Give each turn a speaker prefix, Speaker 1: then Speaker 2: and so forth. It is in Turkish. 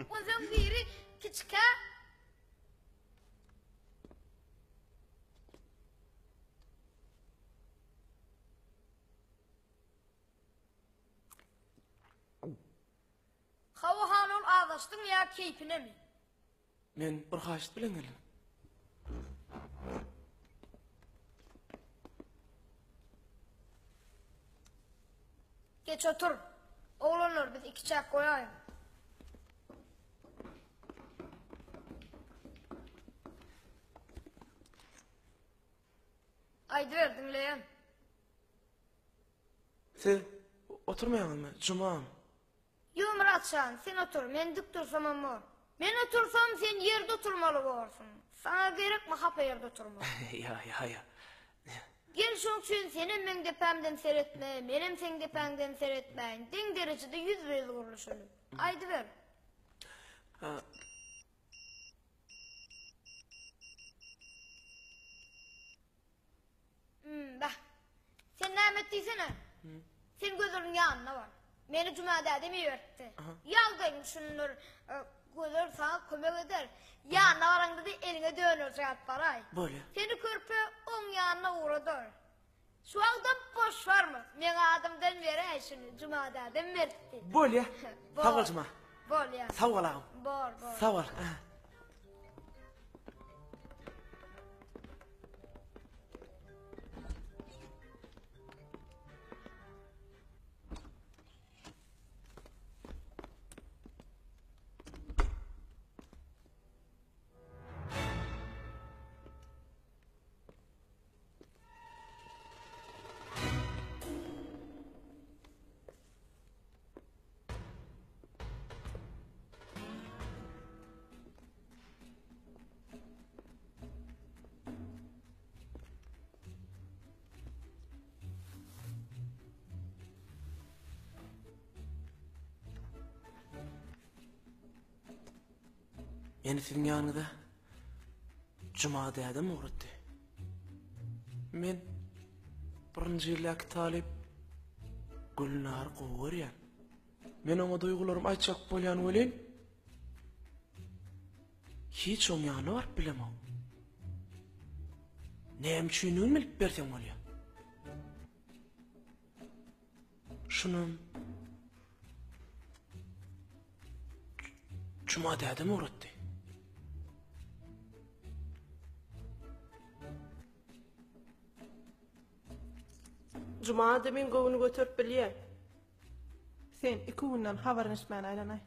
Speaker 1: Ondan biri kiçika. Hava hanım ağlaştın ya keyfine mi?
Speaker 2: Men bir haşit bilen geldim.
Speaker 1: Geç otur. Oğlanlar biz 2 çay koyayım. Aydı ver dinleyen.
Speaker 2: Sen oturmayan mı? Cuma'm.
Speaker 1: Yo Muratcan sen otur. Men dik dursam ama. Men otursam sen yerde oturmalı olursun. Sana gerek mi hapa yerde oturma?
Speaker 2: Ya.
Speaker 1: Gel şun için senin men depemden seyretme, benim sen depemden seyretmeyin. Den derecede 100 verili kuruluşunu. Aydı ver.
Speaker 2: Ha.
Speaker 1: Bak. Sen ne ettiysene? Sen gözlerin yanına var. Beni cumada demiyordu. Yaldayım şunları. Gözler sana kömek eder. Yanına varanda da eline dönür saat parayı.
Speaker 2: Böyle.
Speaker 1: Seni körpe 10 yanına uğradır. Şu anda boş var mı? Men adamdan vere şunu cumada verdi.
Speaker 2: Bol ya. Sağ ol Cuma.
Speaker 1: Bol ya.
Speaker 2: Sağ ol ağam.
Speaker 1: Bol.
Speaker 2: Sağ ol. Meni sizin yanında Cuma dedim uğrattı. Men birinci yıllaki talip Gülnar Qoğur ya. Men ona duygularım aytacak bolyan ölen. Hiç on yanı var bilemem. Neyem çüynüğün bilip bersen ol ya. Şunun Cuma dedim uğrattı.
Speaker 3: Cuma demin govunu götürüp bilýär. Sen iki günden habarynysman aylanay.